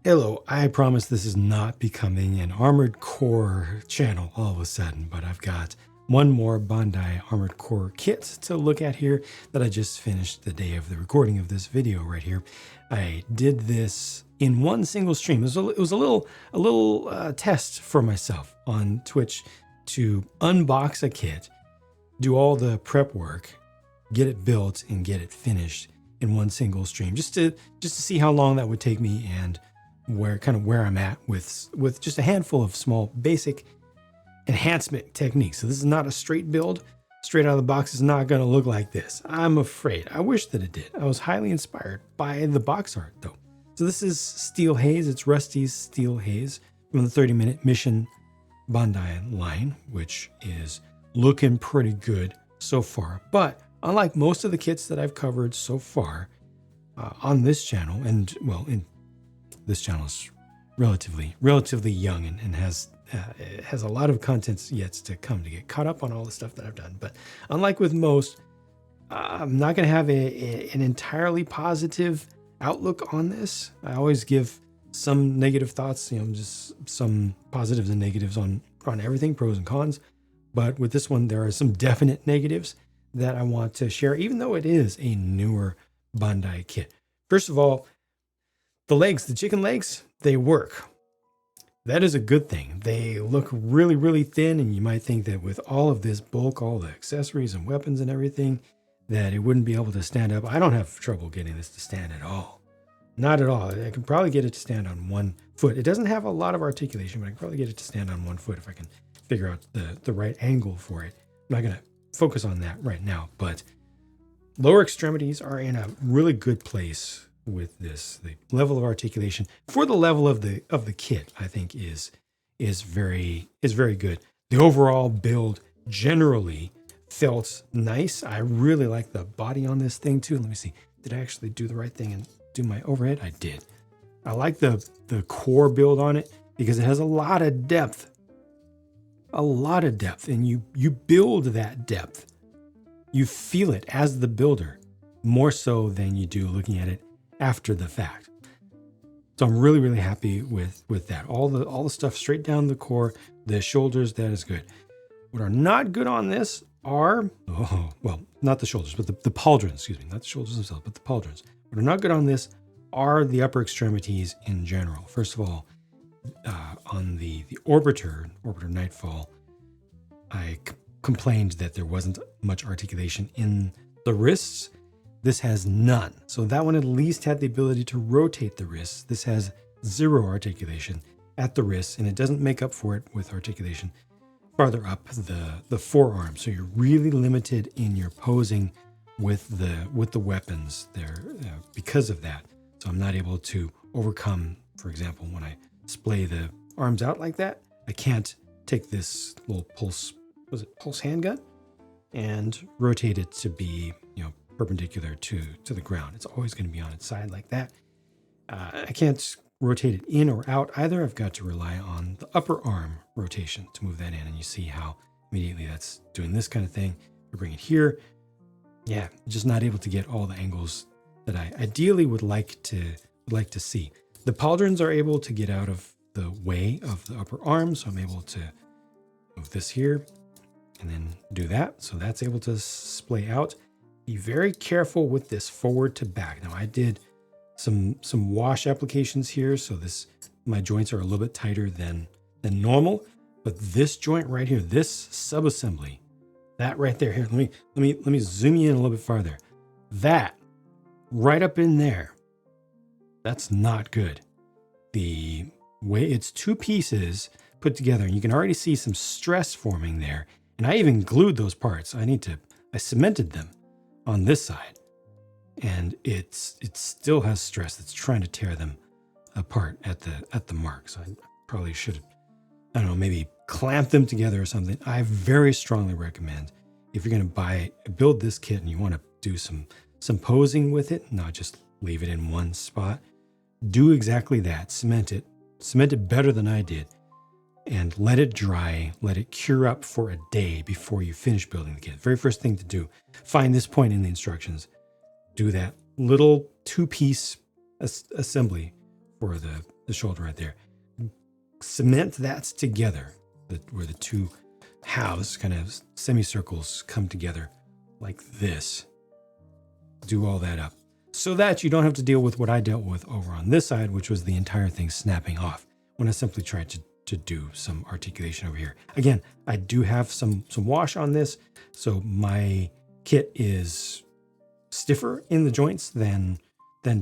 Hello, I promise this is not becoming an Armored Core channel all of a sudden, but I've got one more Bandai Armored Core kit to look at here that I just finished the day of the recording of this video right here. I did this in one single stream. It was a little test for myself on Twitch to unbox a kit, do all the prep work, get it built, and get it finished in one single stream, just to see how long that would take me and where I'm at with just a handful of small basic enhancement techniques. So this is not a straight build. Straight out of the box is not going to look like this, I'm afraid. I wish that it did. I was highly inspired by the box art though. So this is Steel Haze. It's Rusty's Steel Haze from the 30-minute Mission Bandai line, which is looking pretty good so far. But unlike most of the kits that I've covered so far on this channel, and well, this channel is relatively young and has a lot of content yet to come to get caught up on all the stuff that I've done. But unlike with most, I'm not going to have an entirely positive outlook on this. I always give some negative thoughts, just some positives and negatives on everything, pros and cons. But with this one, there are some definite negatives that I want to share, even though it is a newer Bandai kit. First of all, the legs, the chicken legs, they work. That is a good thing. They look really thin, and you might think that with all of this bulk, all the accessories and weapons and everything, that it wouldn't be able to stand up. I don't have trouble getting this to stand at all. Not at all. I can probably get it to stand on one foot. It doesn't have a lot of articulation, but I can probably get it to stand on one foot if I can figure out the right angle for it. I'm not going to focus on that right now, but lower extremities are in a really good place with this. The level of articulation for the level of the kit, I think is very good. The overall build generally felt nice. I really like the body on this thing too. Let me see. Did I actually do the right thing and do my overhead? I did. I like the core build on it because it has a lot of depth. And you build that depth. You feel it as the builder more so than you do looking at it after the fact. So I'm really happy with that. All the stuff straight down the core, the shoulders, that is good. What are not good on this are, not the shoulders, but the pauldrons, excuse me, not the shoulders themselves, but the pauldrons. What are not good on this are the upper extremities in general. First of all, on the Orbiter Nightfall, I complained that there wasn't much articulation in the wrists. This has none. So that one at least had the ability to rotate the wrists. This has zero articulation at the wrists, and it doesn't make up for it with articulation farther up the forearm. So you're really limited in your posing with the weapons there because of that. So I'm not able to overcome, for example, when I splay the arms out like that, I can't take this little pulse handgun and rotate it to be, perpendicular to the ground. It's always going to be on its side like that. I can't rotate it in or out either. I've got to rely on the upper arm rotation to move that in, and you see how immediately that's doing this kind of thing. We bring it here. Yeah, just not able to get all the angles that I ideally would like to see. The pauldrons are able to get out of the way of the upper arm, so I'm able to move this here and then do that. So that's able to splay out. Be very careful with this forward to back. Now I did some wash applications here, so my joints are a little bit tighter than normal. But this joint right here, this sub-assembly, that right there, here, let me zoom you in a little bit farther. That right up in there, that's not good. The way it's two pieces put together, and you can already see some stress forming there. And I even glued those parts. I cemented them on this side, and it still has stress that's trying to tear them apart at the mark. So I probably should, I don't know, maybe clamp them together or something. I very strongly recommend, if you're going to build this kit and you want to do some posing with it, not just leave it in one spot, do exactly that. Cement it better than I did, and let it dry, let it cure up for a day before you finish building the kit. Very first thing to do, find this point in the instructions, do that little two-piece assembly for the shoulder right there. Cement that together, where the two halves, kind of semicircles, come together like this. Do all that up so that you don't have to deal with what I dealt with over on this side, which was the entire thing snapping off when I simply tried to do some articulation over here. Again, I do have some wash on this, so my kit is stiffer in the joints than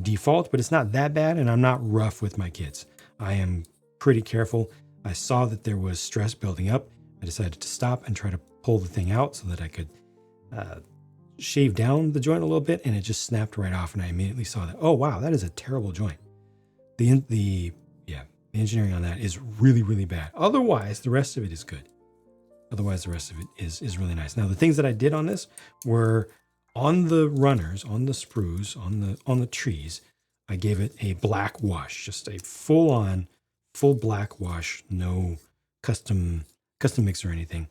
default, but it's not that bad, and I'm not rough with my kits. I am pretty careful. I saw that there was stress building up. I decided to stop and try to pull the thing out so that I could shave down the joint a little bit, and it just snapped right off, and I immediately saw that, oh wow, that is a terrible joint. The engineering on that is really, really bad. Otherwise, the rest of it is good. Otherwise, the rest of it is really nice. Now, the things that I did on this were on the runners, on the sprues, on the trees, I gave it a black wash, just a full black wash, no custom mix or anything,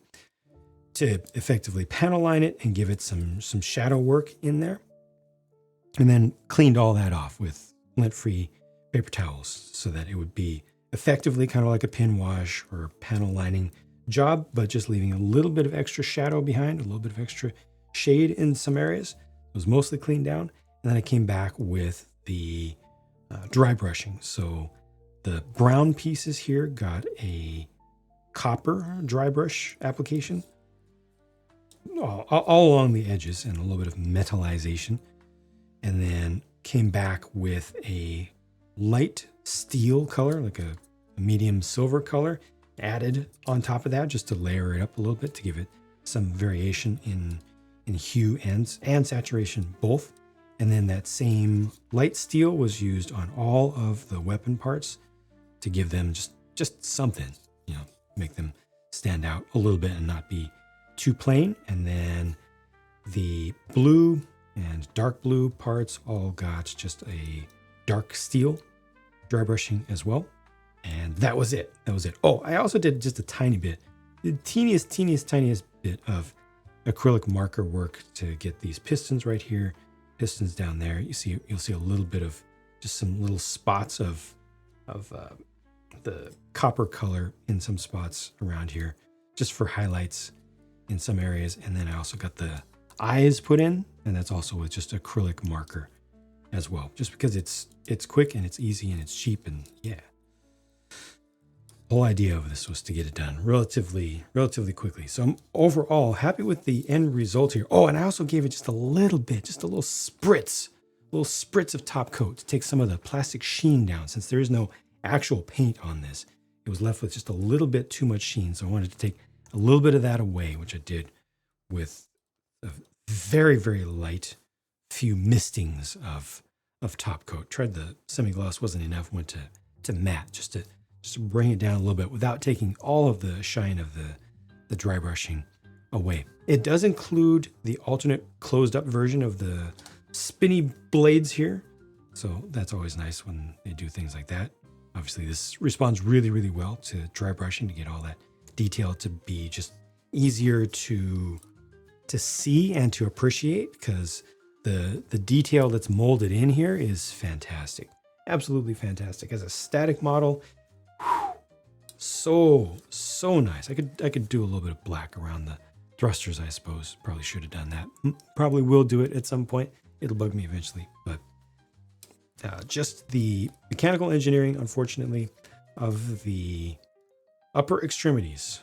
to effectively panel line it and give it some shadow work in there. And then cleaned all that off with lint-free paper towels so that it would be effectively kind of like a pin wash or panel lining job, but just leaving a little bit of extra shadow behind, a little bit of extra shade in some areas. It was mostly cleaned down. And then I came back with the dry brushing. So the brown pieces here got a copper dry brush application all along the edges and a little bit of metallization. And then came back with a light steel color, like a medium silver color, added on top of that just to layer it up a little bit to give it some variation in hue and saturation both. And then that same light steel was used on all of the weapon parts to give them just something, make them stand out a little bit and not be too plain. And then the blue and dark blue parts all got just a dark steel dry brushing as well. And that was it. Oh, I also did just a tiny bit, the tiniest bit of acrylic marker work to get these pistons right here, pistons down there. You'll see a little bit of just some little spots of the copper color in some spots around here, just for highlights in some areas. And then I also got the eyes put in, and that's also with just acrylic marker as well, just because it's quick and it's easy and it's cheap. And yeah, the whole idea of this was to get it done relatively quickly. So I'm overall happy with the end result here. Oh, and I also gave it just a little bit, just a little spritz of top coat to take some of the plastic sheen down. Since there is no actual paint on this, it was left with just a little bit too much sheen. So I wanted to take a little bit of that away, which I did with a very, very light few mistings of top coat. Tried the semi-gloss, wasn't enough, went to matte just to bring it down a little bit without taking all of the shine of the dry brushing away. It does include the alternate closed up version of the spinny blades here. So that's always nice when they do things like that. Obviously this responds really, really well to dry brushing to get all that detail to be just easier to see and to appreciate, because the detail that's molded in here is fantastic. Absolutely fantastic. As a static model, so nice. I could do a little bit of black around the thrusters, I suppose. Probably should have done that. Probably will do it at some point. It'll bug me eventually, but just the mechanical engineering, unfortunately, of the upper extremities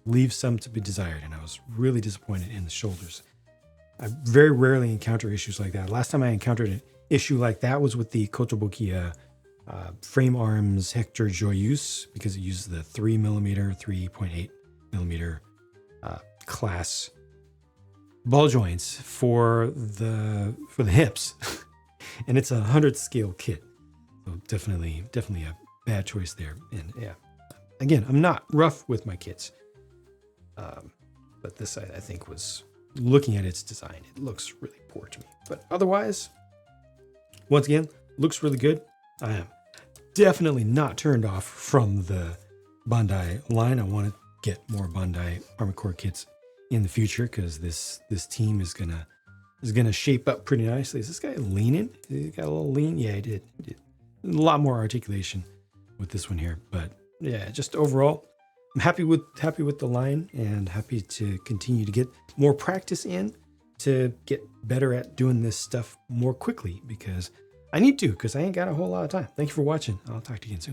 leaves some to be desired, and I was really disappointed in the shoulders. I very rarely encounter issues like that. Last time I encountered an issue like that was with the Kotobukiya frame arms Hector Joyeuse, because it uses the 3mm, 3.8mm class ball joints for the hips, and it's a 100 scale kit. So definitely a bad choice there. And yeah, again, I'm not rough with my kits, but this I think was, looking at its design, it looks really poor to me. But otherwise, once again, looks really good. I am definitely not turned off from the Bandai line. I want to get more Bandai Armored Core kits in the future, because this team is gonna shape up pretty nicely. Is this guy leaning? He got a little lean? Yeah, he did. A lot more articulation with this one here, but yeah, just overall, I'm happy with the line and happy to continue to get more practice in to get better at doing this stuff more quickly because I need to, because I ain't got a whole lot of time. Thank you for watching. I'll talk to you again soon.